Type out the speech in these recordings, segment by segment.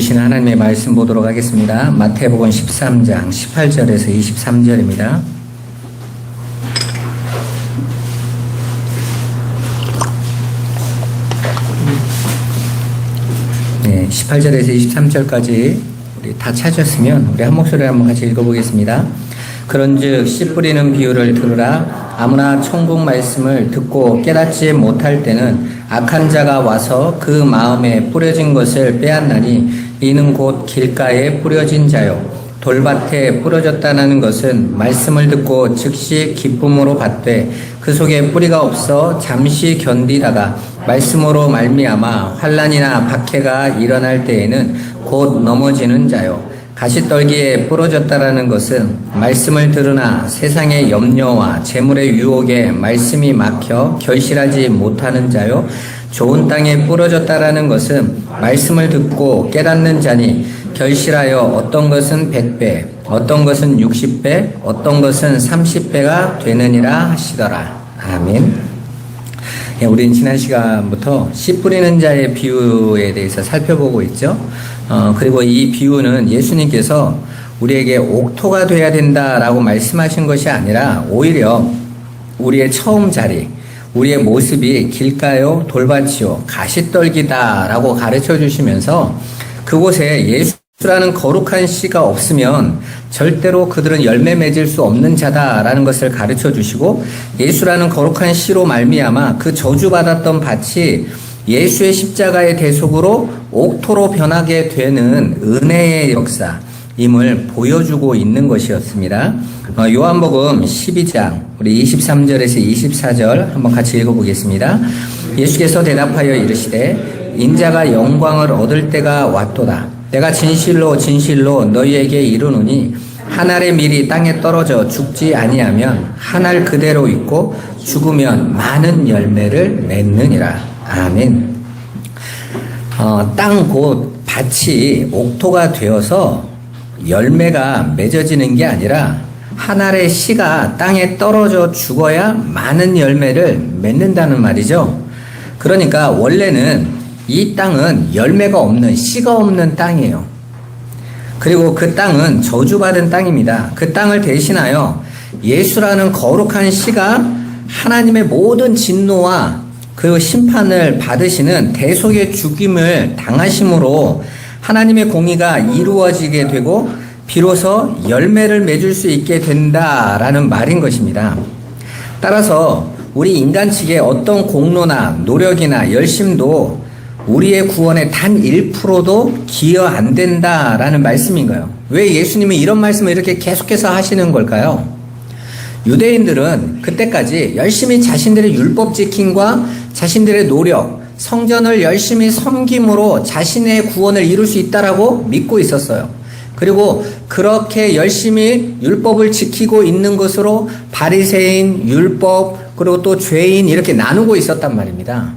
주신 하나님의 말씀 보도록 하겠습니다. 마태복음 13장 18절에서 23절입니다. 네, 18절에서 23절까지 우리 다 찾았으면 우리 한 목소리로 한번 같이 읽어보겠습니다. 그런즉 씨 뿌리는 비유를 들으라. 아무나 천국 말씀을 듣고 깨닫지 못할 때는 악한 자가 와서 그 마음에 뿌려진 것을 빼앗나니 이는 곧 길가에 뿌려진 자요 돌밭에 뿌려졌다는 것은 말씀을 듣고 즉시 기쁨으로 받되 그 속에 뿌리가 없어 잠시 견디다가 말씀으로 말미암아 환난이나 박해가 일어날 때에는 곧 넘어지는 자요 가시떨기에 부러졌다라는 것은 말씀을 들으나 세상의 염려와 재물의 유혹에 말씀이 막혀 결실하지 못하는 자요 좋은 땅에 부러졌다라는 것은 말씀을 듣고 깨닫는 자니 결실하여 어떤 것은 100배, 어떤 것은 60배, 어떤 것은 30배가 되느니라 하시더라. 아멘. 우리는 지난 시간부터 씨 뿌리는 자의 비유에 대해서 살펴보고 있죠. 그리고 이 비유는 예수님께서 우리에게 옥토가 돼야 된다라고 말씀하신 것이 아니라 오히려 우리의 처음 자리, 우리의 모습이 길가요, 돌밭이요, 가시떨기다라고 가르쳐 주시면서 그곳에 예수라는 거룩한 씨가 없으면 절대로 그들은 열매 맺을 수 없는 자다라는 것을 가르쳐 주시고 예수라는 거룩한 씨로 말미암아 그 저주받았던 밭이 예수의 십자가의 대속으로 옥토로 변하게 되는 은혜의 역사임을 보여주고 있는 것이었습니다. 요한복음 12장 우리 23절에서 24절 한번 같이 읽어보겠습니다. 예수께서 대답하여 이르시되 인자가 영광을 얻을 때가 왔도다. 내가 진실로 진실로 너희에게 이르노니 한 알의 밀이 땅에 떨어져 죽지 아니하면 한 알 그대로 있고 죽으면 많은 열매를 맺느니라. 아멘. 땅 곧 밭이 옥토가 되어서 열매가 맺어지는 게 아니라 한 알의 씨가 땅에 떨어져 죽어야 많은 열매를 맺는다는 말이죠. 그러니까 원래는 이 땅은 열매가 없는 씨가 없는 땅이에요. 그리고 그 땅은 저주받은 땅입니다. 그 땅을 대신하여 예수라는 거룩한 씨가 하나님의 모든 진노와 그 심판을 받으시는 대속의 죽임을 당하심으로 하나님의 공의가 이루어지게 되고 비로소 열매를 맺을 수 있게 된다라는 말인 것입니다. 따라서 우리 인간 측의 어떤 공로나 노력이나 열심도 우리의 구원에 단 1%도 기여 안 된다라는 말씀인 거예요. 왜 예수님이 이런 말씀을 이렇게 계속해서 하시는 걸까요? 유대인들은 그때까지 열심히 자신들의 율법 지킴과 자신들의 노력, 성전을 열심히 섬김으로 자신의 구원을 이룰 수 있다라고 믿고 있었어요. 그리고 그렇게 열심히 율법을 지키고 있는 것으로 바리새인, 율법, 그리고 또 죄인 이렇게 나누고 있었단 말입니다.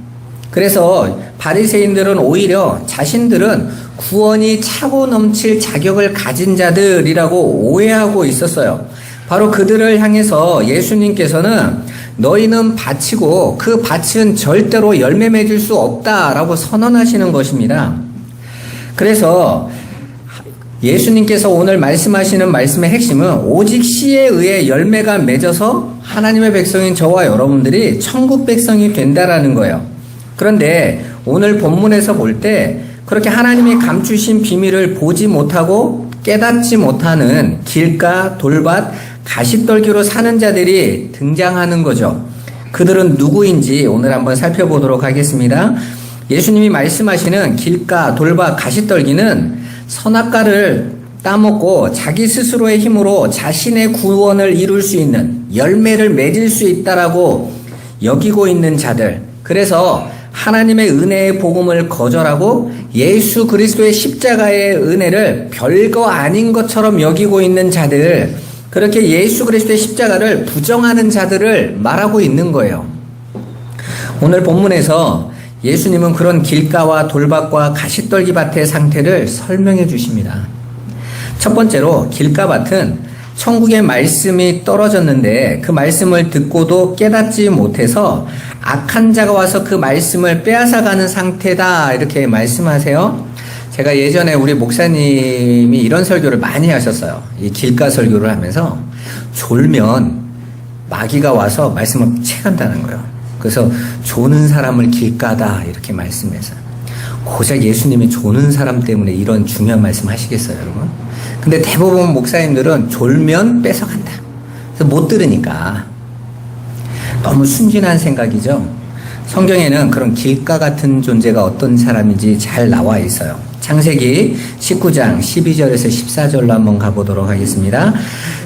그래서 바리새인들은 오히려 자신들은 구원이 차고 넘칠 자격을 가진 자들이라고 오해하고 있었어요. 바로 그들을 향해서 예수님께서는 너희는 밭이고 그 밭은 절대로 열매 맺을 수 없다라고 선언하시는 것입니다. 그래서 예수님께서 오늘 말씀하시는 말씀의 핵심은 오직 씨에 의해 열매가 맺어서 하나님의 백성인 저와 여러분들이 천국 백성이 된다라는 거예요. 그런데 오늘 본문에서 볼 때 그렇게 하나님이 감추신 비밀을 보지 못하고 깨닫지 못하는 길가, 돌밭, 가시떨기로 사는 자들이 등장하는 거죠. 그들은 누구인지 오늘 한번 살펴보도록 하겠습니다. 예수님이 말씀하시는 길가, 돌밭, 가시떨기는 선악과를 따먹고 자기 스스로의 힘으로 자신의 구원을 이룰 수 있는 열매를 맺을 수 있다라고 여기고 있는 자들. 그래서 하나님의 은혜의 복음을 거절하고 예수 그리스도의 십자가의 은혜를 별거 아닌 것처럼 여기고 있는 자들, 그렇게 예수 그리스도의 십자가를 부정하는 자들을 말하고 있는 거예요. 오늘 본문에서 예수님은 그런 길가와 돌밭과 가시떨기 밭의 상태를 설명해 주십니다. 첫 번째로 길가밭은 천국의 말씀이 떨어졌는데 그 말씀을 듣고도 깨닫지 못해서 악한 자가 와서 그 말씀을 빼앗아가는 상태다 이렇게 말씀하세요. 제가 예전에 우리 목사님이 이런 설교를 많이 하셨어요. 이 길가 설교를 하면서 졸면 마귀가 와서 말씀을 채간다는 거예요. 그래서 조는 사람을 길가다 이렇게 말씀해서 고작 예수님이 조는 사람 때문에 이런 중요한 말씀 하시겠어요, 여러분? 근데 대부분 목사님들은 졸면 뺏어간다. 그래서 못 들으니까. 너무 순진한 생각이죠. 성경에는 그런 길가 같은 존재가 어떤 사람인지 잘 나와 있어요. 창세기 19장 12절에서 14절로 한번 가보도록 하겠습니다.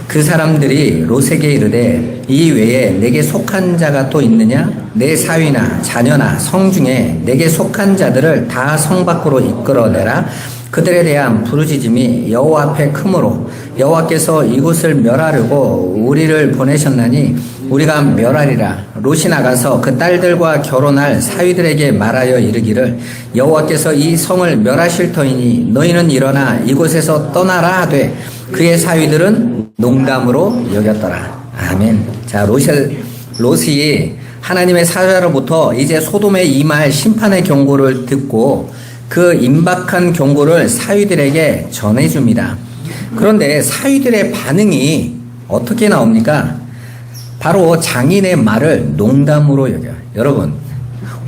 그 사람들이 롯에게 이르되 이 외에 내게 속한 자가 또 있느냐? 내 사위나 자녀나 성 중에 내게 속한 자들을 다 성 밖으로 이끌어내라. 그들에 대한 부르짖음이 여호와 앞에 크므로 여호와께서 이곳을 멸하려고 우리를 보내셨나니 우리가 멸하리라. 롯이 나가서 그 딸들과 결혼할 사위들에게 말하여 이르기를 여호와께서 이 성을 멸하실 터이니 너희는 일어나 이곳에서 떠나라 하되 그의 사위들은 농담으로 여겼더라. 아멘. 자, 롯이 하나님의 사자로부터 이제 소돔에 임할 심판의 경고를 듣고 그 임박한 경고를 사위들에게 전해줍니다. 그런데 사위들의 반응이 어떻게 나옵니까? 바로 장인의 말을 농담으로 여겨요. 여러분,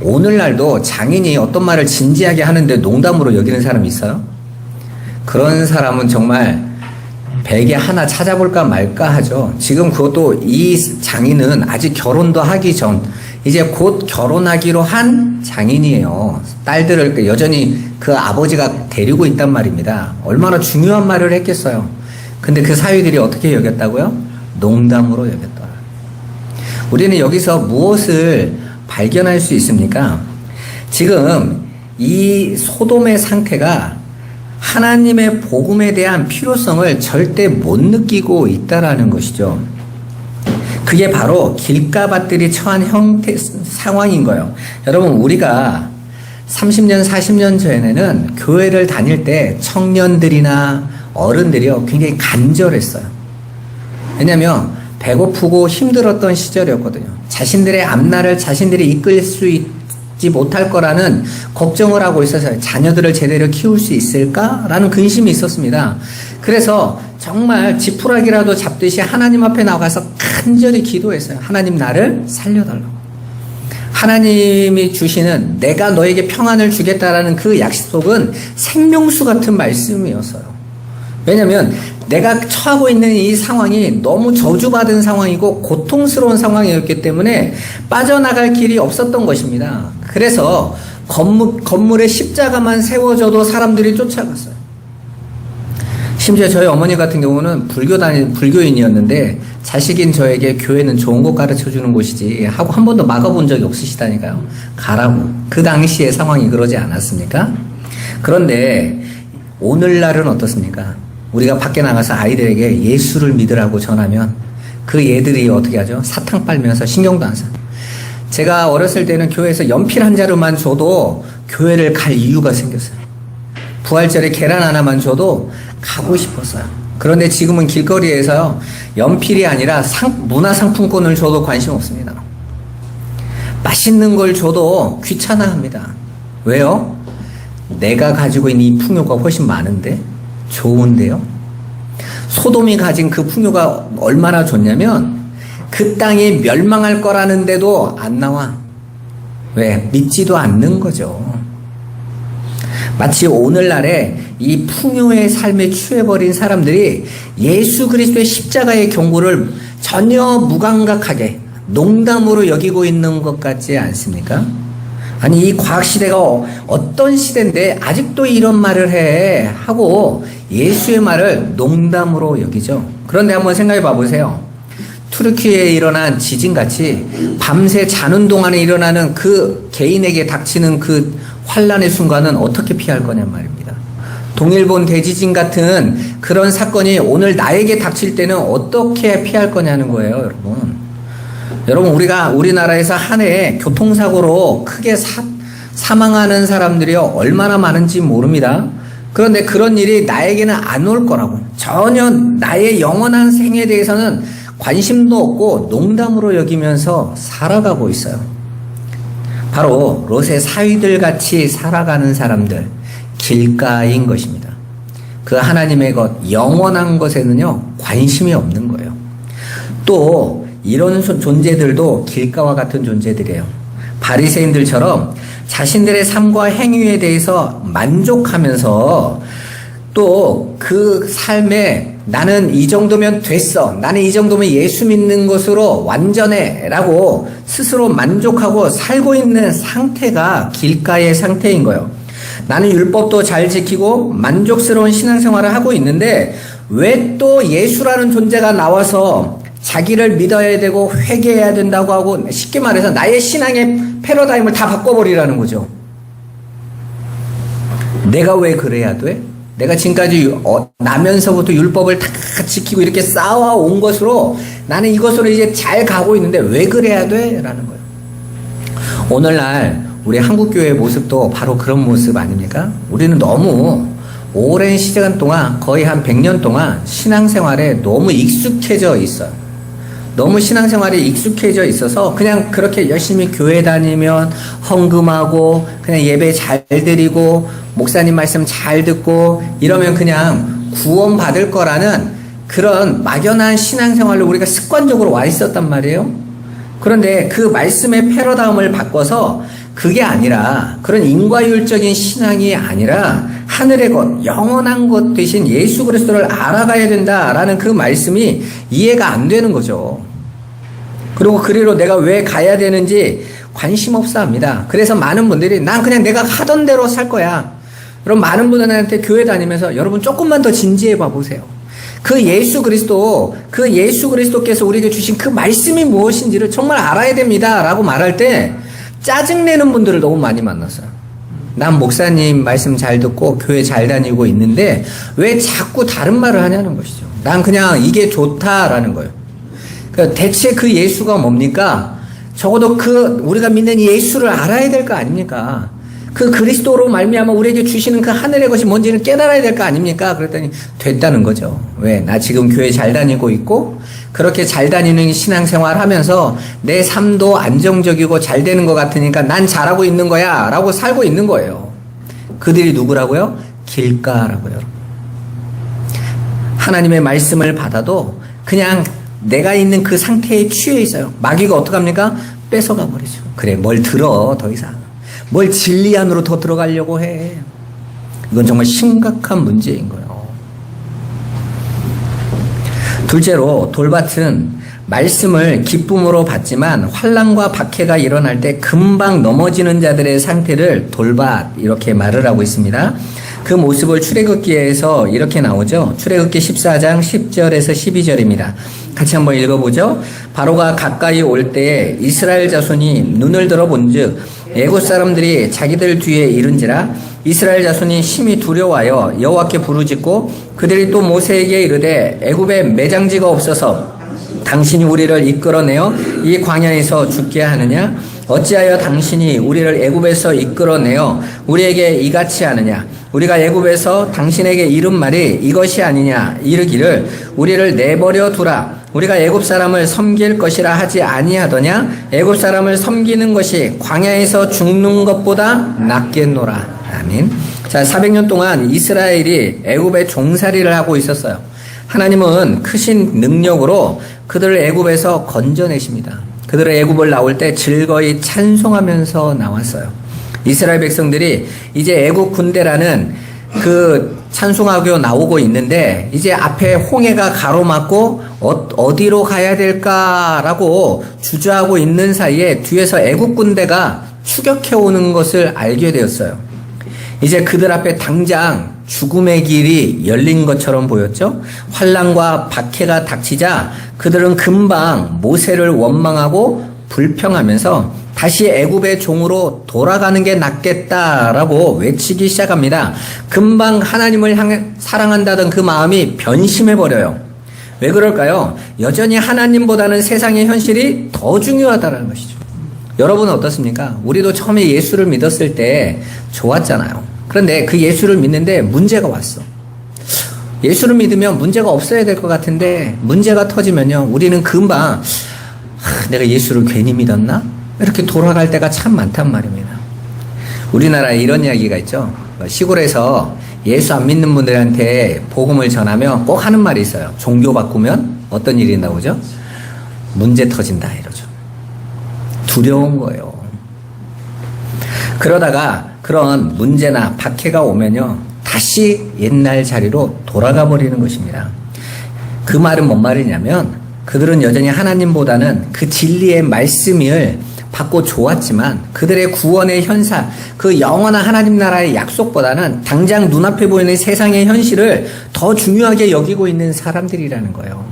오늘날도 장인이 어떤 말을 진지하게 하는데 농담으로 여기는 사람이 있어요? 그런 사람은 정말 베개 하나 찾아볼까 말까 하죠. 지금 그것도 이 장인은 아직 결혼도 하기 전 이제 곧 결혼하기로 한 장인이에요. 딸들을 여전히 그 아버지가 데리고 있단 말입니다. 얼마나 중요한 말을 했겠어요. 근데 그 사위들이 어떻게 여겼다고요? 농담으로 여겼더라. 우리는 여기서 무엇을 발견할 수 있습니까? 지금 이 소돔의 상태가 하나님의 복음에 대한 필요성을 절대 못 느끼고 있다라는 것이죠. 그게 바로 길가밭들이 처한 상황인 거예요. 여러분, 우리가 30년, 40년 전에는 교회를 다닐 때 청년들이나 어른들이요, 굉장히 간절했어요. 왜냐면 배고프고 힘들었던 시절이었거든요. 자신들의 앞날을 자신들이 이끌 수 있지 못할 거라는 걱정을 하고 있어서 자녀들을 제대로 키울 수 있을까라는 근심이 있었습니다. 그래서 정말 지푸라기라도 잡듯이 하나님 앞에 나가서 간절히 기도했어요. 하나님, 나를 살려달라고. 하나님이 주시는 내가 너에게 평안을 주겠다라는 그 약속은 생명수 같은 말씀이었어요. 왜냐하면 내가 처하고 있는 이 상황이 너무 저주받은 상황이고 고통스러운 상황이었기 때문에 빠져나갈 길이 없었던 것입니다. 그래서 건물에 십자가만 세워져도 사람들이 쫓아갔어요. 심지어 저희 어머니 같은 경우는 불교인이었는데 자식인 저에게 교회는 좋은 거 가르쳐주는 곳이지 하고 한 번도 막아본 적이 없으시다니까요. 가라고. 그 당시의 상황이 그러지 않았습니까? 그런데 오늘날은 어떻습니까? 우리가 밖에 나가서 아이들에게 예수를 믿으라고 전하면 그 애들이 어떻게 하죠? 사탕 빨면서 신경도 안 써요. 제가 어렸을 때는 교회에서 연필 한 자루만 줘도 교회를 갈 이유가 생겼어요. 부활절에 계란 하나만 줘도 가고 싶었어요. 그런데 지금은 길거리에서요, 연필이 아니라 문화상품권을 줘도 관심 없습니다. 맛있는 걸 줘도 귀찮아합니다. 왜요? 내가 가지고 있는 이 풍요가 훨씬 많은데? 좋은데요? 소돔이 가진 그 풍요가 얼마나 좋냐면 그 땅이 멸망할 거라는데도 안 나와. 왜? 믿지도 않는 거죠. 마치 오늘날에 이 풍요의 삶에 취해버린 사람들이 예수 그리스도의 십자가의 경고를 전혀 무감각하게 농담으로 여기고 있는 것 같지 않습니까? 아니, 이 과학시대가 어떤 시대인데 아직도 이런 말을 해 하고 예수의 말을 농담으로 여기죠. 그런데 한번 생각해 봐보세요. 투르키에 일어난 지진같이 밤새 자는 동안에 일어나는 그 개인에게 닥치는 그 환란의 순간은 어떻게 피할 거냔 말입니다. 동일본 대지진 같은 그런 사건이 오늘 나에게 닥칠 때는 어떻게 피할 거냐는 거예요, 여러분. 여러분, 우리나라에서 한 해에 교통사고로 크게 사망하는 사람들이 얼마나 많은지 모릅니다. 그런데 그런 일이 나에게는 안 올 거라고. 전혀 나의 영원한 생에 대해서는 관심도 없고 농담으로 여기면서 살아가고 있어요. 바로 롯의 사위들 같이 살아가는 사람들, 길가인 것입니다. 그 하나님의 것, 영원한 것에는요, 관심이 없는 거예요. 또 이런 존재들도 길가와 같은 존재들이에요. 바리새인들처럼 자신들의 삶과 행위에 대해서 만족하면서 또 그 삶에 나는 이 정도면 됐어, 나는 이 정도면 예수 믿는 것으로 완전해 라고 스스로 만족하고 살고 있는 상태가 길가의 상태인 거예요. 나는 율법도 잘 지키고 만족스러운 신앙생활을 하고 있는데 왜 또 예수라는 존재가 나와서 자기를 믿어야 되고 회개해야 된다고 하고, 쉽게 말해서 나의 신앙의 패러다임을 다 바꿔버리라는 거죠. 내가 왜 그래야 돼? 내가 지금까지 나면서부터 율법을 다 지키고 이렇게 쌓아온 것으로 나는 이것으로 이제 잘 가고 있는데 왜 그래야 돼? 라는 거예요. 오늘날 우리 한국교회의 모습도 바로 그런 모습 아닙니까? 우리는 너무 오랜 시간 동안, 거의 한 100년 동안 신앙생활에 너무 익숙해져 있어요. 너무 신앙생활에 익숙해져 있어서 그냥 그렇게 열심히 교회 다니면 헌금하고 그냥 예배 잘 드리고 목사님 말씀 잘 듣고 이러면 그냥 구원 받을 거라는 그런 막연한 신앙생활로 우리가 습관적으로 와 있었단 말이에요. 그런데 그 말씀의 패러다임을 바꿔서 그게 아니라, 그런 인과율적인 신앙이 아니라 하늘의 것, 영원한 것 대신 예수 그리스도를 알아가야 된다라는 그 말씀이 이해가 안 되는 거죠. 그리고 그리로 내가 왜 가야 되는지 관심 없어 합니다. 그래서 많은 분들이 난 그냥 내가 하던 대로 살 거야. 그럼 많은 분들한테 교회 다니면서 여러분 조금만 더 진지해 봐 보세요. 그 예수 그리스도께서 우리에게 주신 그 말씀이 무엇인지를 정말 알아야 됩니다 라고 말할 때 짜증내는 분들을 너무 많이 만났어요. 난 목사님 말씀 잘 듣고 교회 잘 다니고 있는데 왜 자꾸 다른 말을 하냐는 것이죠. 난 그냥 이게 좋다라는 거예요. 그러니까 대체 그 예수가 뭡니까? 적어도 우리가 믿는 예수를 알아야 될 거 아닙니까? 그 그리스도로 말미암아 우리에게 주시는 그 하늘의 것이 뭔지는 깨달아야 될 거 아닙니까? 그랬더니 됐다는 거죠. 왜? 나 지금 교회 잘 다니고 있고 그렇게 잘 다니는 신앙생활 하면서 내 삶도 안정적이고 잘 되는 것 같으니까 난 잘하고 있는 거야 라고 살고 있는 거예요. 그들이 누구라고요? 길가라고요. 하나님의 말씀을 받아도 그냥 내가 있는 그 상태에 취해 있어요. 마귀가 어떡합니까? 뺏어가 버리죠. 그래, 뭘 들어 더 이상. 뭘 진리 안으로 더 들어가려고 해. 이건 정말 심각한 문제인 거예요. 둘째로 돌밭은 말씀을 기쁨으로 받지만 환난과 박해가 일어날 때 금방 넘어지는 자들의 상태를 돌밭 이렇게 말을 하고 있습니다. 그 모습을 출애굽기에서 이렇게 나오죠. 출애굽기 14장 10절에서 12절입니다. 같이 한번 읽어보죠. 바로가 가까이 올 때에 이스라엘 자손이 눈을 들어 본즉 애굽 사람들이 자기들 뒤에 이른지라 이스라엘 자손이 심히 두려워하여 여호와께 부르짖고 그들이 또 모세에게 이르되 애굽에 매장지가 없어서 당신이 우리를 이끌어내어 이 광야에서 죽게 하느냐? 어찌하여 당신이 우리를 애굽에서 이끌어내어 우리에게 이같이 하느냐? 우리가 애굽에서 당신에게 이른 말이 이것이 아니냐? 이르기를 우리를 내버려 두라. 우리가 애굽 사람을 섬길 것이라 하지 아니하더냐? 애굽 사람을 섬기는 것이 광야에서 죽는 것보다 낫겠노라. 아멘. 자, 400년 동안 이스라엘이 애굽의 종살이를 하고 있었어요. 하나님은 크신 능력으로 그들을 애굽에서 건져내십니다. 그들의 애굽을 나올 때 즐거이 찬송하면서 나왔어요. 이스라엘 백성들이 이제 애굽 군대라는 그 찬송하고 나오고 있는데 이제 앞에 홍해가 가로막고 어디로 가야 될까라고 주저하고 있는 사이에 뒤에서 애굽 군대가 추격해 오는 것을 알게 되었어요. 이제 그들 앞에 당장 죽음의 길이 열린 것처럼 보였죠. 환난과 박해가 닥치자 그들은 금방 모세를 원망하고 불평하면서 다시 애굽의 종으로 돌아가는 게 낫겠다라고 외치기 시작합니다. 금방 하나님을 향해 사랑한다던 그 마음이 변심해버려요. 왜 그럴까요? 여전히 하나님보다는 세상의 현실이 더 중요하다는 것이죠. 여러분은 어떻습니까? 우리도 처음에 예수를 믿었을 때 좋았잖아요. 그런데 그 예수를 믿는데 문제가 왔어. 예수를 믿으면 문제가 없어야 될 것 같은데 문제가 터지면요 우리는 금방 내가 예수를 괜히 믿었나? 이렇게 돌아갈 때가 참 많단 말입니다. 우리나라에 이런 이야기가 있죠. 시골에서 예수 안 믿는 분들한테 복음을 전하면 꼭 하는 말이 있어요. 종교 바꾸면 어떤 일이 나오죠? 문제 터진다 이러죠. 두려운 거예요. 그러다가 그런 문제나 박해가 오면요, 다시 옛날 자리로 돌아가 버리는 것입니다. 그 말은 뭔 말이냐면, 그들은 여전히 하나님보다는 그 진리의 말씀을 받고 좋았지만 그들의 구원의 현상, 그 영원한 하나님 나라의 약속보다는 당장 눈앞에 보이는 세상의 현실을 더 중요하게 여기고 있는 사람들이라는 거예요.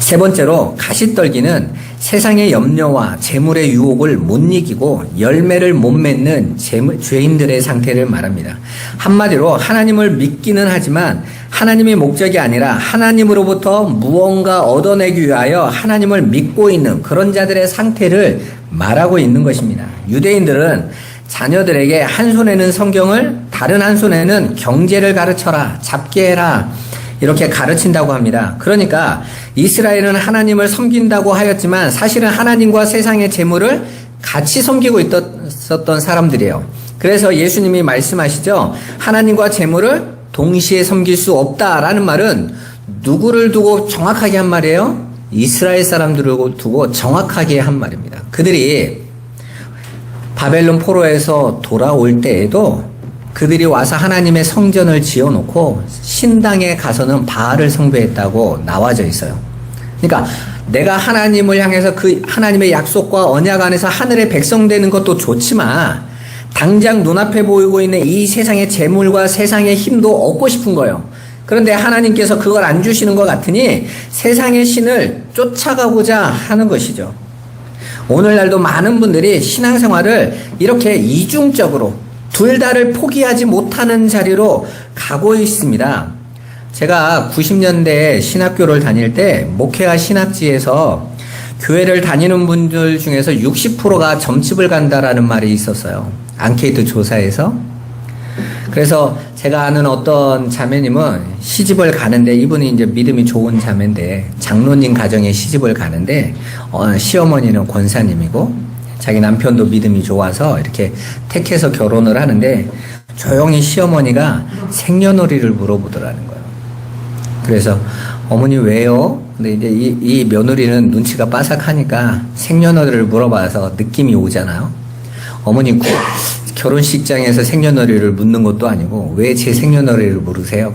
세 번째로, 가시떨기는 세상의 염려와 재물의 유혹을 못 이기고 열매를 못 맺는 죄인들의 상태를 말합니다. 한마디로 하나님을 믿기는 하지만 하나님의 목적이 아니라 하나님으로부터 무언가 얻어내기 위하여 하나님을 믿고 있는 그런 자들의 상태를 말하고 있는 것입니다. 유대인들은 자녀들에게 한 손에는 성경을, 다른 한 손에는 경제를 가르쳐라, 잡게 해라, 이렇게 가르친다고 합니다. 그러니까 이스라엘은 하나님을 섬긴다고 하였지만 사실은 하나님과 세상의 재물을 같이 섬기고 있었던 사람들이에요. 그래서 예수님이 말씀하시죠. 하나님과 재물을 동시에 섬길 수 없다라는 말은 누구를 두고 정확하게 한 말이에요? 이스라엘 사람들을 두고 정확하게 한 말입니다. 그들이 바벨론 포로에서 돌아올 때에도 그들이 와서 하나님의 성전을 지어놓고 신당에 가서는 바알을 숭배했다고 나와져 있어요. 그러니까 내가 하나님을 향해서 그 하나님의 약속과 언약 안에서 하늘의 백성 되는 것도 좋지만 당장 눈앞에 보이고 있는 이 세상의 재물과 세상의 힘도 얻고 싶은 거예요. 그런데 하나님께서 그걸 안 주시는 것 같으니 세상의 신을 쫓아가고자 하는 것이죠. 오늘날도 많은 분들이 신앙생활을 이렇게 이중적으로 둘 다를 포기하지 못하는 자리로 가고 있습니다. 제가 90년대에 신학교를 다닐 때 목회와 신학지에서 교회를 다니는 분들 중에서 60%가 점집을 간다라는 말이 있었어요. 앙케이트 조사에서. 그래서 제가 아는 어떤 자매님은 시집을 가는데, 이분이 이제 믿음이 좋은 자매인데 장로님 가정에 시집을 가는데 시어머니는 권사님이고 자기 남편도 믿음이 좋아서 이렇게 택해서 결혼을 하는데 조용히 시어머니가 생년월일을 물어보더라는 거예요. 그래서 어머니 왜요? 근데 이제 이 며느리는 눈치가 빠삭하니까 생년월일을 물어봐서 느낌이 오잖아요. 어머니 결혼식장에서 생년월일을 묻는 것도 아니고 왜 제 생년월일을 물으세요?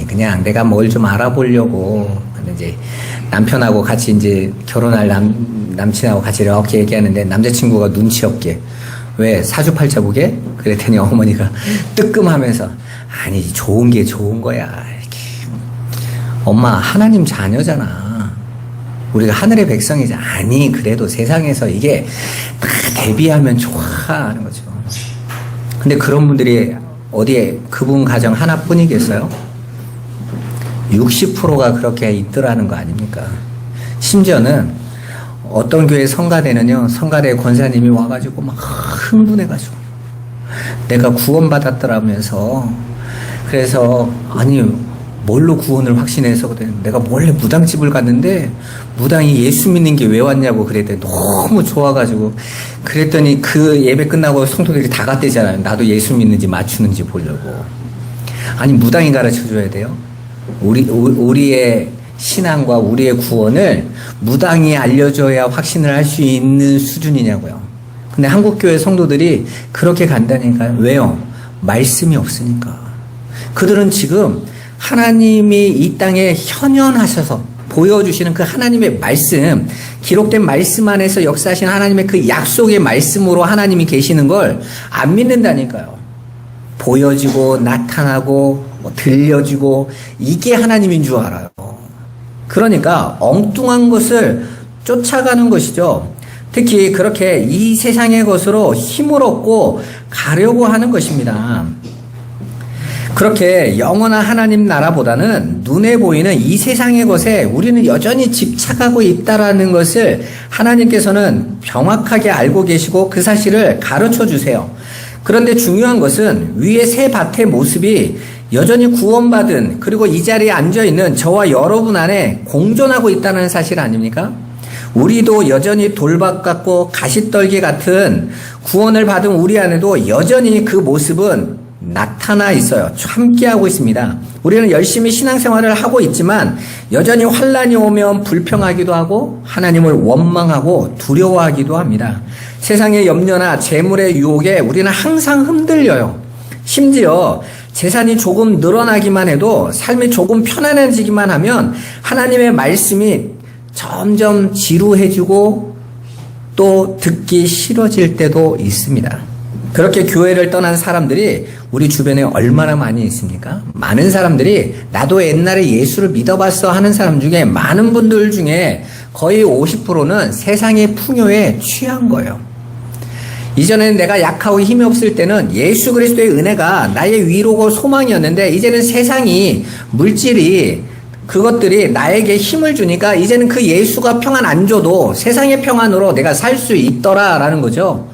그냥 내가 뭘 좀 알아보려고. 근데 이제 남편하고 같이 이제 결혼할 남친하고 같이 이렇게 얘기하는데 남자친구가 눈치 없게 왜 사주팔자보게? 그랬더니 어머니가 뜨끔하면서 아니 좋은 게 좋은 거야. 이렇게. 엄마 하나님 자녀잖아. 우리가 하늘의 백성이지. 아니 그래도 세상에서 이게 다 대비하면 좋아 하는 거죠. 근데 그런 분들이 어디에 그분 가정 하나뿐이겠어요? 60%가 그렇게 있더라는 거 아닙니까? 심지어는 어떤 교회 성가대는요, 성가대 권사님이 와가지고 막 흥분해가지고 내가 구원받았더라면서, 그래서 아니 뭘로 구원을 확신해서 그래, 내가 몰래 무당집을 갔는데 무당이 예수 믿는 게 왜 왔냐고 그랬더니 너무 좋아가지고, 그랬더니 그 예배 끝나고 성도들이 다 갔대잖아요. 나도 예수 믿는지 맞추는지 보려고. 아니 무당이 가르쳐줘야 돼요? 우리의 신앙과 우리의 구원을 무당이 알려줘야 확신을 할 수 있는 수준이냐고요. 근데 한국교회 성도들이 그렇게 간다니까요. 왜요? 말씀이 없으니까. 그들은 지금 하나님이 이 땅에 현현하셔서 보여주시는 그 하나님의 말씀, 기록된 말씀 안에서 역사하신 하나님의 그 약속의 말씀으로 하나님이 계시는 걸 안 믿는다니까요. 보여지고 나타나고 들려지고 이게 하나님인 줄 알아요. 그러니까 엉뚱한 것을 쫓아가는 것이죠. 특히 그렇게 이 세상의 것으로 힘을 얻고 가려고 하는 것입니다. 그렇게 영원한 하나님 나라보다는 눈에 보이는 이 세상의 것에 우리는 여전히 집착하고 있다라는 것을 하나님께서는 정확하게 알고 계시고 그 사실을 가르쳐 주세요. 그런데 중요한 것은 위의 새 밭의 모습이 여전히 구원받은, 그리고 이 자리에 앉아있는 저와 여러분 안에 공존하고 있다는 사실 아닙니까? 우리도 여전히 돌밭 같고 가시떨기 같은 구원을 받은 우리 안에도 여전히 그 모습은 나타나 있어요. 함께하고 있습니다. 우리는 열심히 신앙생활을 하고 있지만 여전히 환난이 오면 불평하기도 하고 하나님을 원망하고 두려워하기도 합니다. 세상의 염려나 재물의 유혹에 우리는 항상 흔들려요. 심지어 재산이 조금 늘어나기만 해도 삶이 조금 편안해지기만 하면 하나님의 말씀이 점점 지루해지고 또 듣기 싫어질 때도 있습니다. 그렇게 교회를 떠난 사람들이 우리 주변에 얼마나 많이 있습니까? 많은 사람들이 나도 옛날에 예수를 믿어봤어 하는 사람 중에 많은 분들 중에 거의 50%는 세상의 풍요에 취한 거예요. 이전에는 내가 약하고 힘이 없을 때는 예수 그리스도의 은혜가 나의 위로고 소망이었는데 이제는 세상이 물질이 그것들이 나에게 힘을 주니까 이제는 그 예수가 평안 안 줘도 세상의 평안으로 내가 살 수 있더라라는 거죠.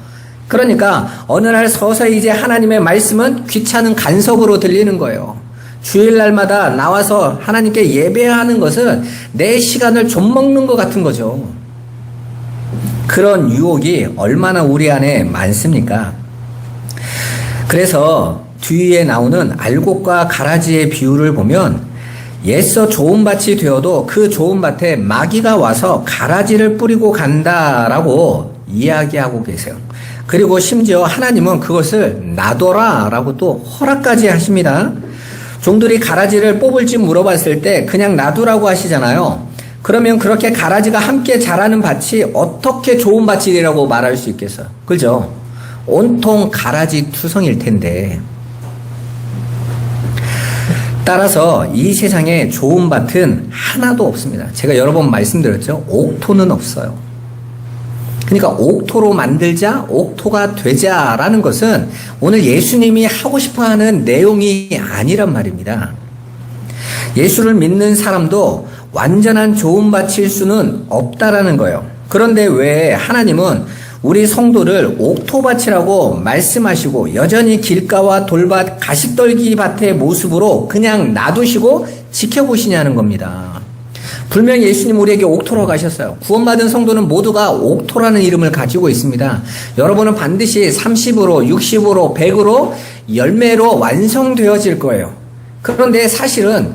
그러니까 어느 날 서서히 이제 하나님의 말씀은 귀찮은 간섭으로 들리는 거예요. 주일날마다 나와서 하나님께 예배하는 것은 내 시간을 좀 먹는 것 같은 거죠. 그런 유혹이 얼마나 우리 안에 많습니까? 그래서 뒤에 나오는 알곡과 가라지의 비유를 보면 애써 좋은 밭이 되어도 그 좋은 밭에 마귀가 와서 가라지를 뿌리고 간다라고 이야기하고 계세요. 그리고 심지어 하나님은 그것을 놔둬라 라고 또 허락까지 하십니다. 종들이 가라지를 뽑을지 물어봤을 때 그냥 놔두라고 하시잖아요. 그러면 그렇게 가라지가 함께 자라는 밭이 어떻게 좋은 밭이라고 말할 수 있겠어요? 그죠? 온통 가라지 투성일 텐데. 따라서 이 세상에 좋은 밭은 하나도 없습니다. 제가 여러 번 말씀드렸죠. 옥토는 없어요. 그러니까 옥토로 만들자, 옥토가 되자라는 것은 오늘 예수님이 하고 싶어하는 내용이 아니란 말입니다. 예수를 믿는 사람도 완전한 좋은 밭일 수는 없다라는 거예요. 그런데 왜 하나님은 우리 성도를 옥토밭이라고 말씀하시고 여전히 길가와 돌밭, 가시떨기 밭의 모습으로 그냥 놔두시고 지켜보시냐는 겁니다. 분명히 예수님 우리에게 옥토로 가셨어요. 구원받은 성도는 모두가 옥토라는 이름을 가지고 있습니다. 여러분은 반드시 30으로, 60으로, 100으로 열매로 완성되어질 거예요. 그런데 사실은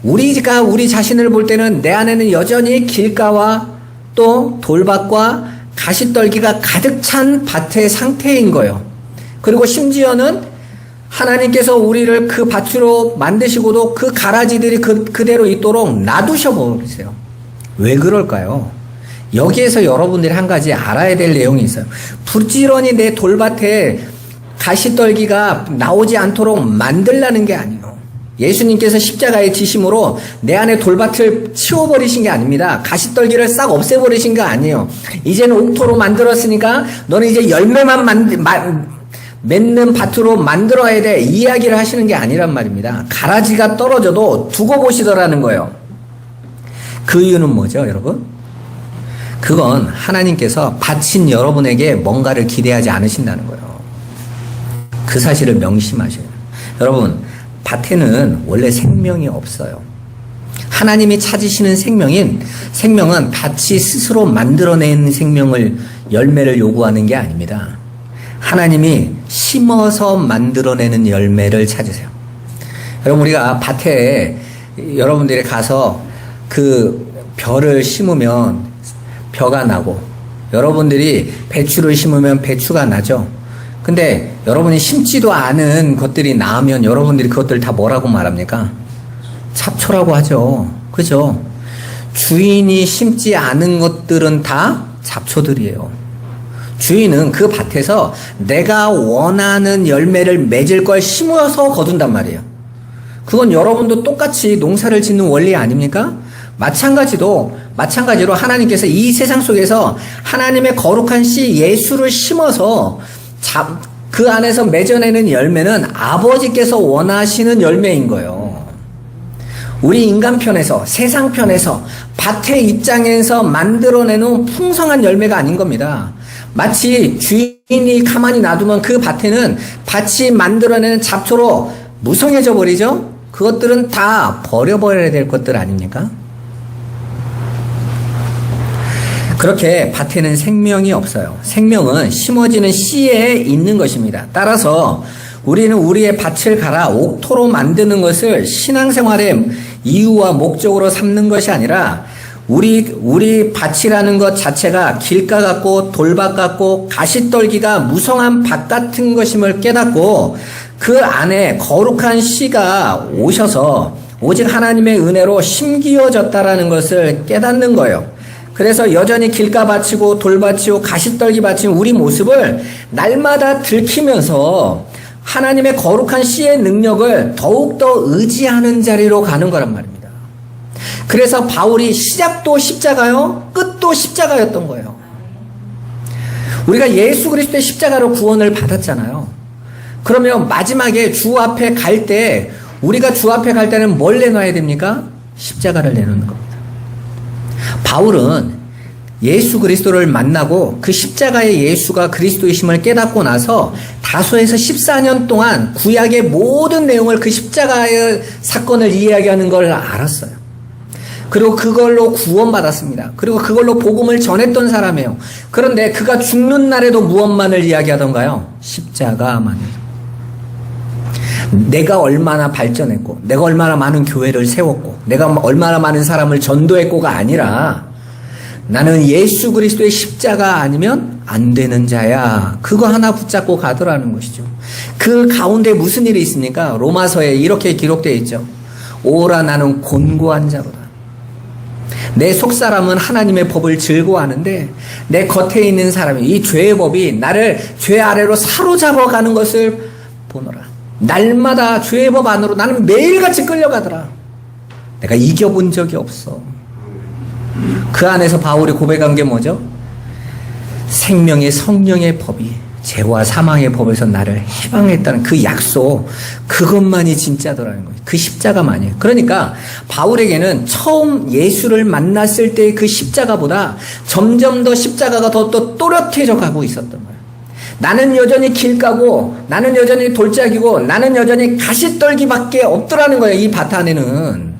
우리가 우리 자신을 볼 때는 내 안에는 여전히 길가와 또 돌밭과 가시떨기가 가득 찬 밭의 상태인 거예요. 그리고 심지어는 하나님께서 우리를 그 밭으로 만드시고도 그 가라지들이 그대로 있도록 놔두셔 버리세요. 왜 그럴까요? 여기에서 여러분들이 한 가지 알아야 될 내용이 있어요. 부지런히 내 돌밭에 가시떨기가 나오지 않도록 만들라는 게 아니에요. 예수님께서 십자가의 지심으로 내 안에 돌밭을 치워버리신 게 아닙니다. 가시떨기를 싹 없애버리신 게 아니에요. 이제는 옥토로 만들었으니까 너는 이제 열매만 맺는 밭으로 만들어야 돼. 이야기를 하시는 게 아니란 말입니다. 가라지가 떨어져도 두고 보시더라는 거예요. 그 이유는 뭐죠, 여러분? 그건 하나님께서 바친 여러분에게 뭔가를 기대하지 않으신다는 거예요. 그 사실을 명심하셔요. 여러분, 밭에는 원래 생명이 없어요. 하나님이 찾으시는 생명은 밭이 스스로 만들어낸 열매를 요구하는 게 아닙니다. 하나님이 심어서 만들어내는 열매를 찾으세요. 여러분, 우리가 밭에 여러분들이 가서 그 벼를 심으면 벼가 나고 여러분들이 배추를 심으면 배추가 나죠. 근데 여러분이 심지도 않은 것들이 나오면 여러분들이 그것들 다 뭐라고 말합니까? 잡초라고 하죠. 그죠? 주인이 심지 않은 것들은 다 잡초들이에요. 주인은 그 밭에서 내가 원하는 열매를 맺을 걸 심어서 거둔단 말이에요. 그건 여러분도 똑같이 농사를 짓는 원리 아닙니까? 마찬가지로 하나님께서 이 세상 속에서 하나님의 거룩한 씨 예수를 심어서 그 안에서 맺어내는 열매는 아버지께서 원하시는 열매인 거예요. 우리 인간 편에서, 세상 편에서, 밭의 입장에서 만들어내는 풍성한 열매가 아닌 겁니다. 마치 주인이 가만히 놔두면 그 밭에는 밭이 만들어내는 잡초로 무성해져 버리죠? 그것들은 다 버려버려야 될 것들 아닙니까? 그렇게 밭에는 생명이 없어요. 생명은 심어지는 씨에 있는 것입니다. 따라서 우리는 우리의 밭을 갈아 옥토로 만드는 것을 신앙생활의 이유와 목적으로 삼는 것이 아니라 우리 밭이라는 것 자체가 길가 같고 돌밭 같고 가시떨기가 무성한 밭 같은 것임을 깨닫고 그 안에 거룩한 씨가 오셔서 오직 하나님의 은혜로 심기어졌다라는 것을 깨닫는 거예요. 그래서 여전히 길가밭이고 돌밭이고 가시떨기 밭인 우리 모습을 날마다 들키면서 하나님의 거룩한 씨의 능력을 더욱더 의지하는 자리로 가는 거란 말입니다. 그래서 바울이 시작도 십자가요, 끝도 십자가였던 거예요. 우리가 예수 그리스도의 십자가로 구원을 받았잖아요. 그러면 마지막에 주 앞에 갈 때, 우리가 주 앞에 갈 때는 뭘 내놔야 됩니까? 십자가를 내놓는 겁니다. 바울은 예수 그리스도를 만나고 그 십자가의 예수가 그리스도이심을 깨닫고 나서 다소에서 14년 동안 구약의 모든 내용을 그 십자가의 사건을 이야기하는 걸 알았어요. 그리고 그걸로 구원받았습니다. 그리고 그걸로 복음을 전했던 사람이에요. 그런데 그가 죽는 날에도 무엇만을 이야기하던가요? 십자가만을. 내가 얼마나 발전했고, 내가 얼마나 많은 교회를 세웠고, 내가 얼마나 많은 사람을 전도했고가 아니라 나는 예수 그리스도의 십자가 아니면 안 되는 자야. 그거 하나 붙잡고 가더라는 것이죠. 그 가운데 무슨 일이 있습니까? 로마서에 이렇게 기록되어 있죠. 오라 나는 곤고한 자로다. 내 속사람은 하나님의 법을 즐거워하는데 내 겉에 있는 사람이 이 죄의 법이 나를 죄 아래로 사로잡아가는 것을 보노라. 날마다 죄의 법 안으로 나는 매일같이 끌려가더라. 내가 이겨본 적이 없어. 그 안에서 바울이 고백한 게 뭐죠? 생명의 성령의 법이 죄와 사망의 법에서 나를 해방했다는 그 약속, 그것만이 진짜더라는 거예요. 그 십자가만이에요. 그러니까 바울에게는 처음 예수를 만났을 때의 그 십자가보다 점점 더 십자가가 더 또렷해져 가고 있었던 거예요. 나는 여전히 길가고, 나는 여전히 돌짝이고, 나는 여전히 가시떨기밖에 없더라는 거예요. 이 밭 안에는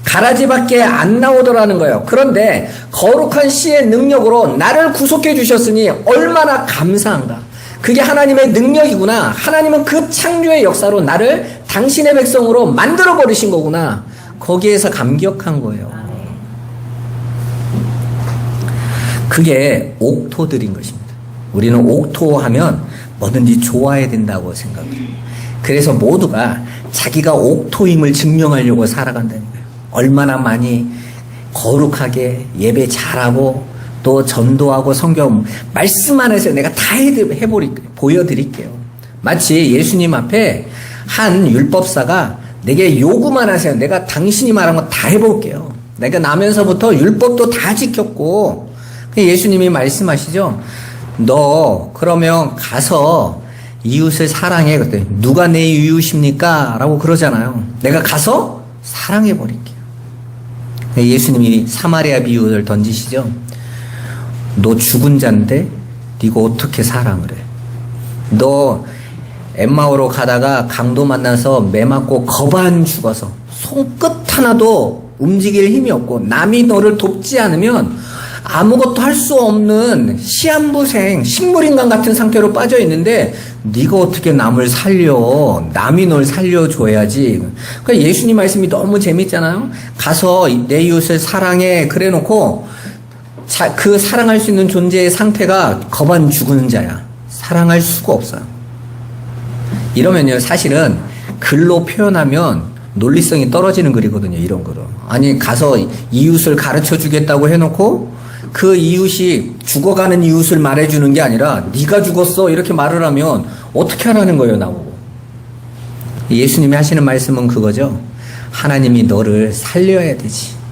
가라지밖에 안 나오더라는 거예요. 그런데 거룩한 씨의 능력으로 나를 구속해 주셨으니 얼마나 감사한가. 그게 하나님의 능력이구나. 하나님은 그 창조의 역사로 나를 당신의 백성으로 만들어 버리신 거구나. 거기에서 감격한 거예요. 그게 옥토들인 것입니다. 우리는 옥토하면 뭐든지 좋아야 된다고 생각해요. 그래서 모두가 자기가 옥토임을 증명하려고 살아간다는 거예요. 얼마나 많이 거룩하게 예배 잘하고 또 전도하고 성경 말씀 안에서 내가 다 보여드릴게요. 마치 예수님 앞에 한 율법사가 내게 요구만 하세요. 내가 당신이 말한 거 다 해볼게요. 내가 나면서부터 율법도 다 지켰고, 예수님이 말씀하시죠. 너 그러면 가서 이웃을 사랑해. 그때 누가 내 이웃입니까? 라고 그러잖아요. 내가 가서 사랑해버릴게요. 예수님이 사마리아 비유를 던지시죠. 너 죽은 자인데 네가 어떻게 사랑을 해? 너 엠마오로 가다가 강도 만나서 매 맞고 거반 죽어서 손끝 하나도 움직일 힘이 없고 남이 너를 돕지 않으면 아무것도 할 수 없는 시한부생 식물인간 같은 상태로 빠져 있는데 네가 어떻게 남을 살려? 남이 널 살려줘야지. 그러니까 예수님 말씀이 너무 재밌잖아요. 가서 내 이웃을 사랑해 그래놓고 그 사랑할 수 있는 존재의 상태가 거반 죽은 자야. 사랑할 수가 없어요. 이러면요, 사실은 글로 표현하면 논리성이 떨어지는 글이거든요. 이런 거로. 아니, 가서 이웃을 가르쳐 주겠다고 해놓고 그 이웃이 죽어가는 이웃을 말해주는 게 아니라 네가 죽었어 이렇게 말을 하면 어떻게 하라는 거예요, 나보고. 예수님이 하시는 말씀은 그거죠. 하나님이 너를 살려야 되지.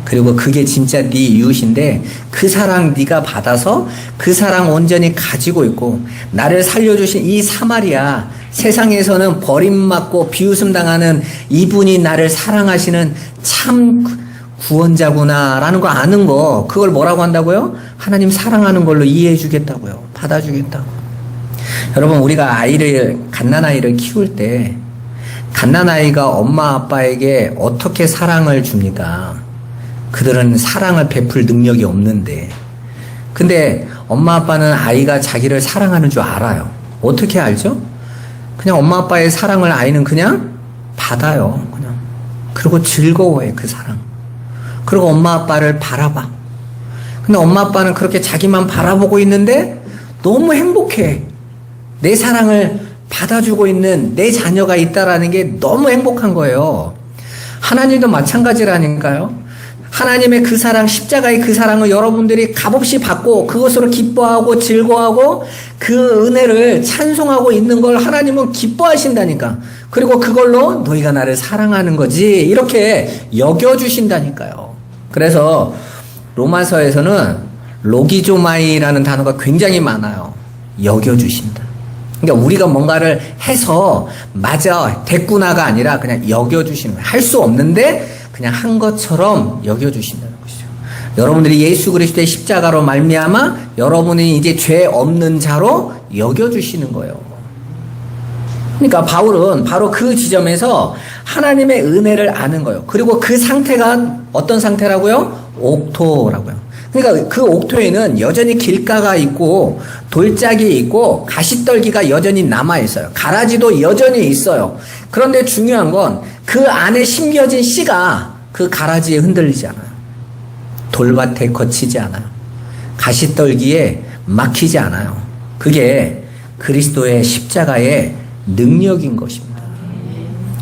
그리고 그게 진짜 네 이웃인데 그 사랑 네가 받아서 그 사랑 온전히 가지고 있고 나를 살려주신 이 사마리아, 세상에서는 버림받고 비웃음 당하는 이분이 나를 사랑하시는 참 구원자구나 라는 거 아는 거, 그걸 뭐라고 한다고요? 하나님 사랑하는 걸로 이해해 주겠다고요. 받아주겠다고. 여러분, 우리가 갓난아이를 키울 때 갓난아이가 엄마 아빠에게 어떻게 사랑을 줍니까? 그들은 사랑을 베풀 능력이 없는데, 근데 엄마 아빠는 아이가 자기를 사랑하는 줄 알아요. 어떻게 알죠? 그냥 엄마 아빠의 사랑을 아이는 그냥 받아요. 그냥. 그리고 즐거워해, 그 사랑. 그리고 엄마 아빠를 바라봐. 근데 엄마 아빠는 그렇게 자기만 바라보고 있는데 너무 행복해. 내 사랑을 받아주고 있는 내 자녀가 있다라는 게 너무 행복한 거예요. 하나님도 마찬가지라니까요. 하나님의 그 사랑, 십자가의 그 사랑을 여러분들이 값없이 받고 그것으로 기뻐하고 즐거워하고 그 은혜를 찬송하고 있는 걸 하나님은 기뻐하신다니까. 그리고 그걸로 너희가 나를 사랑하는 거지 이렇게 여겨주신다니까요. 그래서 로마서에서는 로기조마이라는 단어가 굉장히 많아요. 여겨주신다. 그러니까 우리가 뭔가를 해서 맞아 됐구나가 아니라 그냥 여겨주시는 거예요. 할 수 없는데 그냥 한 것처럼 여겨주신다는 것이죠. 여러분들이 예수 그리스도의 십자가로 말미암아 여러분이 이제 죄 없는 자로 여겨주시는 거예요. 그러니까 바울은 바로 그 지점에서 하나님의 은혜를 아는 거예요. 그리고 그 상태가 어떤 상태라고요? 옥토라고요. 그러니까 그 옥토에는 여전히 길가가 있고 돌짝이 있고 가시떨기가 여전히 남아있어요. 가라지도 여전히 있어요. 그런데 중요한 건 그 안에 심겨진 씨가 그 가라지에 흔들리지 않아요. 돌밭에 거치지 않아요. 가시떨기에 막히지 않아요. 그게 그리스도의 십자가의 능력인 것입니다.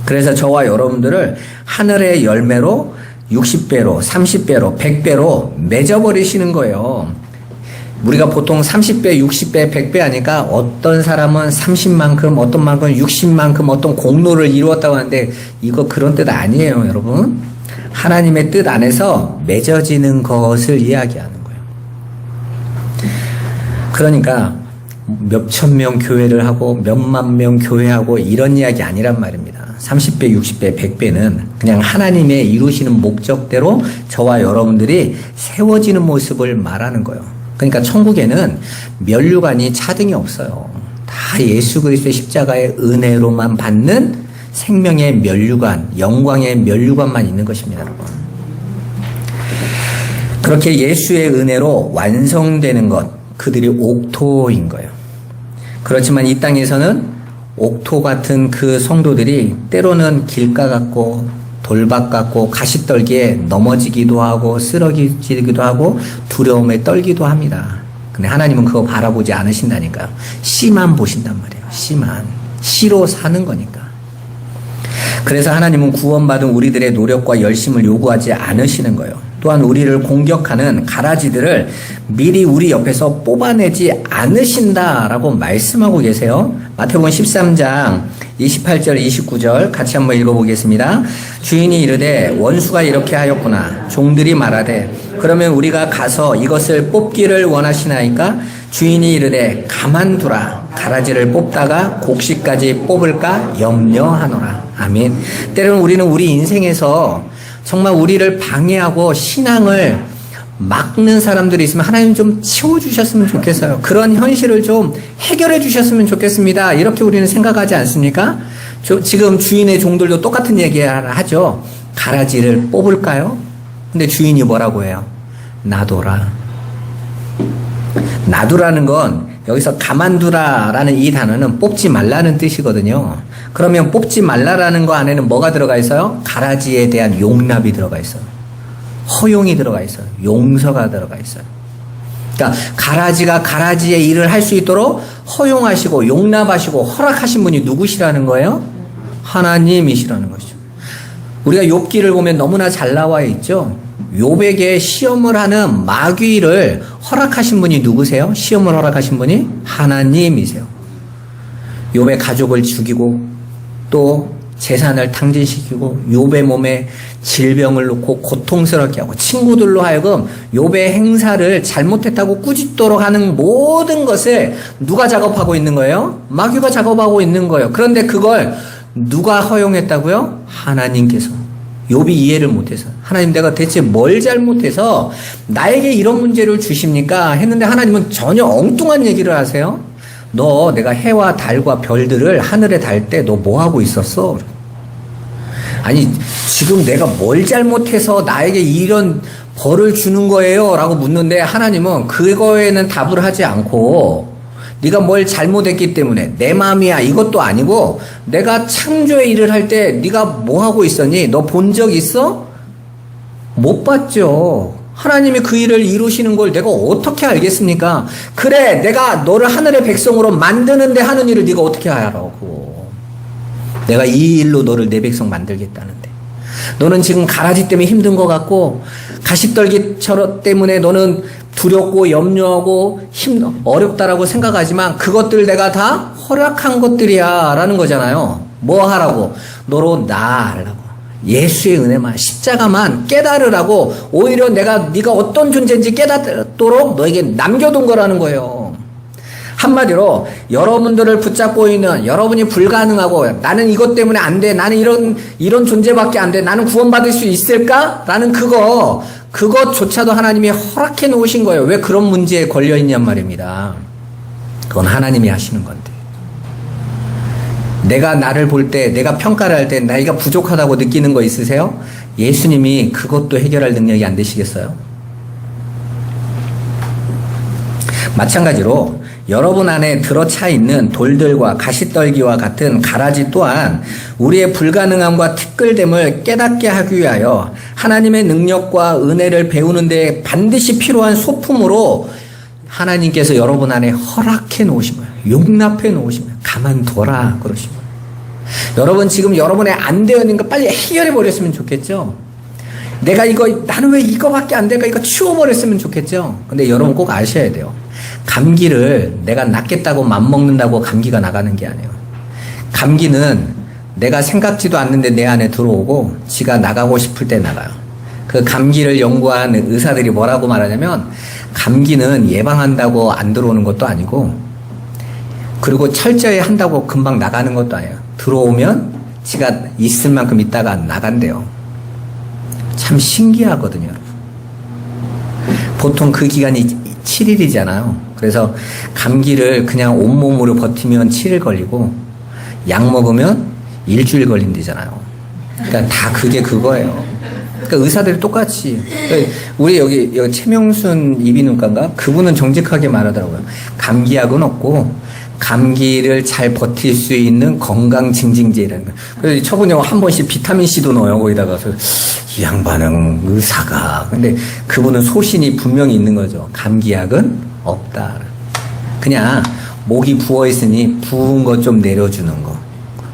그래서 저와 여러분들을 하늘의 열매로 60배로, 30배로, 100배로 맺어버리시는 거예요. 우리가 보통 30배, 60배, 100배 하니까 어떤 사람은 30만큼, 어떤 만큼 60만큼 어떤 공로를 이루었다고 하는데 이거 그런 뜻 아니에요, 여러분. 하나님의 뜻 안에서 맺어지는 것을 이야기하는 거예요. 그러니까 몇천 명 교회를 하고 몇만 명 교회하고 이런 이야기 아니란 말입니다. 30배, 60배, 100배는 그냥 하나님의 이루시는 목적대로 저와 여러분들이 세워지는 모습을 말하는 거예요. 그러니까 천국에는 면류관이 차등이 없어요. 다 예수 그리스도의 십자가의 은혜로만 받는 생명의 면류관, 영광의 면류관만 있는 것입니다, 여러분. 그렇게 예수의 은혜로 완성되는 것, 그들이 옥토인 거예요. 그렇지만 이 땅에서는 옥토 같은 그 성도들이 때로는 길가 같고 돌밭 같고 가시떨기에 넘어지기도 하고 쓰러지기도 하고 두려움에 떨기도 합니다. 근데 하나님은 그거 바라보지 않으신다니까요. 씨만 보신단 말이에요. 씨만. 씨로 사는 거니까. 그래서 하나님은 구원받은 우리들의 노력과 열심을 요구하지 않으시는 거예요. 또한 우리를 공격하는 가라지들을 미리 우리 옆에서 뽑아내지 않으신다라고 말씀하고 계세요. 마태복음 13장 28절 29절 같이 한번 읽어보겠습니다. 주인이 이르되 원수가 이렇게 하였구나. 종들이 말하되 그러면 우리가 가서 이것을 뽑기를 원하시나이까? 주인이 이르되 가만두라. 가라지를 뽑다가 곡식까지 뽑을까 염려하노라. 아멘. 때로는 우리는 우리 인생에서 정말 우리를 방해하고 신앙을 막는 사람들이 있으면 하나님 좀 치워주셨으면 좋겠어요. 그런 현실을 좀 해결해 주셨으면 좋겠습니다. 이렇게 우리는 생각하지 않습니까? 지금 주인의 종들도 똑같은 얘기를 하죠. 가라지를 뽑을까요? 근데 주인이 뭐라고 해요? 놔둬라. 놔두라는 건 여기서 가만두라라는 이 단어는 뽑지 말라는 뜻이거든요. 그러면 뽑지 말라라는 거 안에는 뭐가 들어가 있어요? 가라지에 대한 용납이 들어가 있어요. 허용이 들어가 있어요. 용서가 들어가 있어요. 그러니까 가라지가 가라지의 일을 할 수 있도록 허용하시고 용납하시고 허락하신 분이 누구시라는 거예요? 하나님이시라는 것이죠. 우리가 욥기를 보면 너무나 잘 나와 있죠. 욥에게 시험을 하는 마귀를 허락하신 분이 누구세요? 시험을 허락하신 분이 하나님이세요. 욥의 가족을 죽이고 또 재산을 탕진시키고 욥의 몸에 질병을 놓고 고통스럽게 하고 친구들로 하여금 욥의 행사를 잘못했다고 꾸짖도록 하는 모든 것을 누가 작업하고 있는 거예요? 마귀가 작업하고 있는 거예요. 그런데 그걸 누가 허용했다고요? 하나님께서. 욥이 이해를 못해서 하나님 내가 대체 뭘 잘못해서 나에게 이런 문제를 주십니까? 했는데 하나님은 전혀 엉뚱한 얘기를 하세요. 너 내가 해와 달과 별들을 하늘에 달 때 너 뭐 하고 있었어? 아니 지금 내가 뭘 잘못해서 나에게 이런 벌을 주는 거예요? 라고 묻는데 하나님은 그거에는 답을 하지 않고 네가 뭘 잘못했기 때문에 내 마음이야 이것도 아니고 내가 창조의 일을 할 때 네가 뭐 하고 있었니? 너 본 적 있어? 못 봤죠. 하나님이 그 일을 이루시는 걸 내가 어떻게 알겠습니까? 그래, 내가 너를 하늘의 백성으로 만드는데 하는 일을 네가 어떻게 하라고. 내가 이 일로 너를 내 백성 만들겠다는데. 너는 지금 가라지 때문에 힘든 것 같고 가시떨기처럼 때문에 너는 두렵고 염려하고 어렵다라고 생각하지만 그것들 내가 다 허락한 것들이야 라는 거잖아요. 뭐 하라고? 너로 나아하라고. 예수의 은혜만, 십자가만 깨달으라고 오히려 네가 어떤 존재인지 깨닫도록 너에게 남겨둔 거라는 거예요. 한마디로 여러분들을 붙잡고 있는 여러분이 불가능하고 나는 이것 때문에 안 돼. 나는 이런 존재밖에 안 돼. 나는 구원받을 수 있을까? 라는 그것조차도 하나님이 허락해 놓으신 거예요. 왜 그런 문제에 걸려 있냔 말입니다. 그건 하나님이 하시는 건데. 내가 나를 볼 때, 내가 평가를 할 때 나이가 부족하다고 느끼는 거 있으세요? 예수님이 그것도 해결할 능력이 안 되시겠어요? 마찬가지로 여러분 안에 들어차 있는 돌들과 가시떨기와 같은 가라지 또한 우리의 불가능함과 티끌됨을 깨닫게 하기 위하여 하나님의 능력과 은혜를 배우는 데 반드시 필요한 소품으로 하나님께서 여러분 안에 허락해 놓으신 거예요. 용납해 놓으신 거예요. 가만둬라 그러신 거예요. 여러분 지금 여러분의 안 되는 거 빨리 해결해 버렸으면 좋겠죠. 나는 왜 이거밖에 안 될까? 이거 치워버렸으면 좋겠죠. 근데 여러분 꼭 아셔야 돼요. 감기를 내가 낫겠다고 맘먹는다고 감기가 나가는 게 아니에요. 감기는 내가 생각지도 않는데 내 안에 들어오고 지가 나가고 싶을 때 나가요. 그 감기를 연구한 의사들이 뭐라고 말하냐면 감기는 예방한다고 안 들어오는 것도 아니고 그리고 철저히 한다고 금방 나가는 것도 아니에요. 들어오면 지가 있을 만큼 있다가 나간대요. 참 신기하거든요, 여러분. 보통 그 기간이 7일이잖아요. 그래서 감기를 그냥 온몸으로 버티면 7일 걸리고 약 먹으면 일주일 걸린대잖아요. 그러니까 다 그게 그거예요. 그러니까 의사들이 똑같이. 그러니까 우리 여기 최명순 이비인후과인가? 그분은 정직하게 말하더라고요. 감기약은 없고 감기를 잘 버틸 수 있는 건강 증진제라는 거예요. 그래서 저번에 한 번씩 비타민C도 넣어요, 거기다가. 이 양반은 의사가. 근데 그분은 소신이 분명히 있는 거죠. 감기약은 없다. 그냥 목이 부어있으니 부은 거 좀 내려주는 거.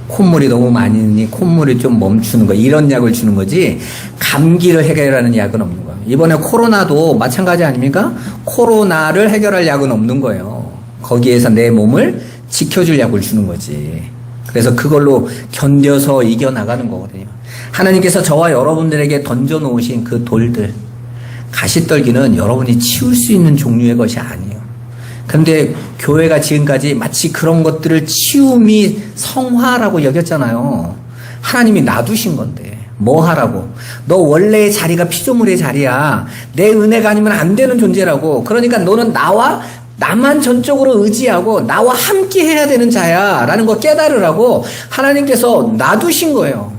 콧물이 너무 많이 나니 콧물이 좀 멈추는 거. 이런 약을 주는 거지 감기를 해결하는 약은 없는 거예요. 이번에 코로나도 마찬가지 아닙니까? 코로나를 해결할 약은 없는 거예요. 거기에서 내 몸을 지켜줄 약을 주는 거지. 그래서 그걸로 견뎌서 이겨나가는 거거든요. 하나님께서 저와 여러분들에게 던져놓으신 그 돌들, 가시떨기는 여러분이 치울 수 있는 종류의 것이 아니에요. 그런데 교회가 지금까지 마치 그런 것들을 치움이 성화라고 여겼잖아요. 하나님이 놔두신 건데 뭐 하라고? 너 원래의 자리가 피조물의 자리야. 내 은혜가 아니면 안 되는 존재라고. 그러니까 너는 나만 전적으로 의지하고 나와 함께 해야 되는 자야 라는 거 깨달으라고 하나님께서 놔두신 거예요.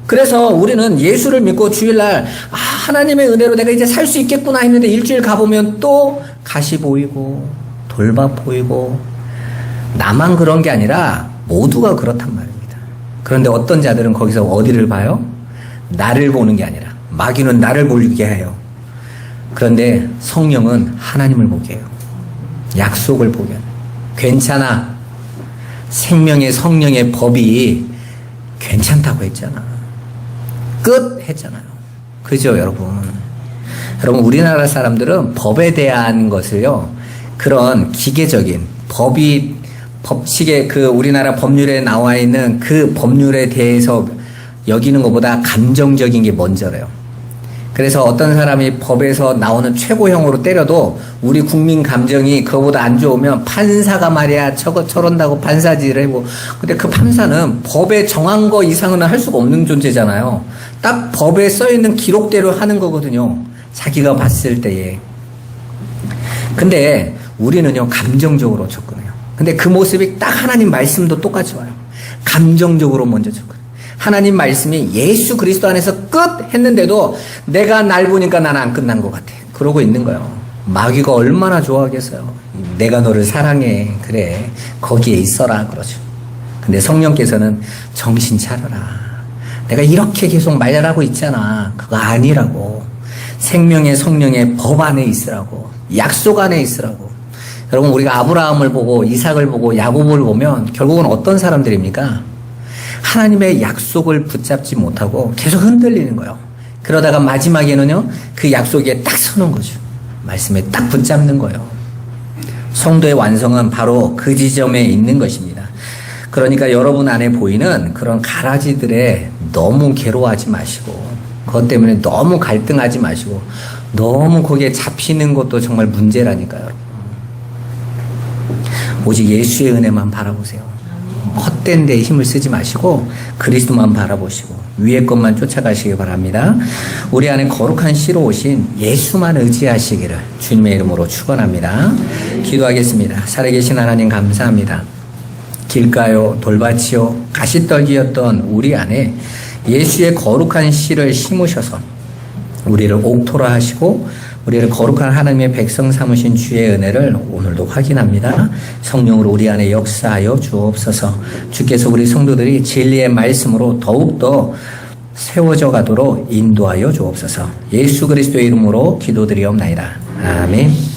그래서 우리는 예수를 믿고 주일날 하나님의 은혜로 내가 이제 살 수 있겠구나 했는데 일주일 가보면 또 가시 보이고 돌밥 보이고 나만 그런 게 아니라 모두가 그렇단 말입니다. 그런데 어떤 자들은 거기서 어디를 봐요? 나를 보는 게 아니라 마귀는 나를 보게 해요. 그런데 성령은 하나님을 보게 해요. 약속을 보게 해요. 괜찮아. 생명의 성령의 법이 괜찮다고 했잖아. 끝 했잖아요. 그죠, 여러분? 여러분, 우리나라 사람들은 법에 대한 것을요, 그런 기계적인 법칙에 우리나라 법률에 나와 있는 그 법률에 대해서 여기는 것보다 감정적인 게 먼저래요. 그래서 어떤 사람이 법에서 나오는 최고형으로 때려도 우리 국민 감정이 그거보다 안 좋으면 판사가 말이야 저런다고 판사질을 해고. 근데 그 판사는 법에 정한 거 이상은 할 수가 없는 존재잖아요. 딱 법에 써있는 기록대로 하는 거거든요. 자기가 봤을 때에. 근데 우리는요 감정적으로 접근해요. 근데 그 모습이 딱 하나님 말씀도 똑같이 와요. 감정적으로 먼저 접근해요. 하나님 말씀이 예수 그리스도 안에서 끝 했는데도 내가 날 보니까 나는 안 끝난 것 같아. 그러고 있는 거예요. 마귀가 얼마나 좋아하겠어요. 내가 너를 사랑해. 그래. 거기에 있어라. 그러죠. 근데 성령께서는 정신 차려라. 내가 이렇게 계속 말하고 있잖아. 그거 아니라고. 생명의 성령의 법 안에 있으라고. 약속 안에 있으라고. 여러분, 우리가 아브라함을 보고 이삭을 보고 야곱을 보면 결국은 어떤 사람들입니까? 하나님의 약속을 붙잡지 못하고 계속 흔들리는 거예요. 그러다가 마지막에는요, 그 약속에 딱 서는 거죠. 말씀에 딱 붙잡는 거예요. 성도의 완성은 바로 그 지점에 있는 것입니다. 그러니까 여러분 안에 보이는 그런 가라지들에 너무 괴로워하지 마시고, 그것 때문에 너무 갈등하지 마시고, 너무 거기에 잡히는 것도 정말 문제라니까요. 오직 예수의 은혜만 바라보세요. 헛된 데 힘을 쓰지 마시고 그리스도만 바라보시고 위의 것만 쫓아가시기 바랍니다. 우리 안에 거룩한 씨로 오신 예수만 의지하시기를 주님의 이름으로 축원합니다. 기도하겠습니다. 살아계신 하나님 감사합니다. 길가요 돌밭이요 가시떨기였던 우리 안에 예수의 거룩한 씨를 심으셔서 우리를 옥토라 하시고 우리를 거룩한 하나님의 백성 삼으신 주의 은혜를 오늘도 확인합니다. 성령으로 우리 안에 역사하여 주옵소서. 주께서 우리 성도들이 진리의 말씀으로 더욱더 세워져 가도록 인도하여 주옵소서. 예수 그리스도의 이름으로 기도드리옵나이다. 아멘.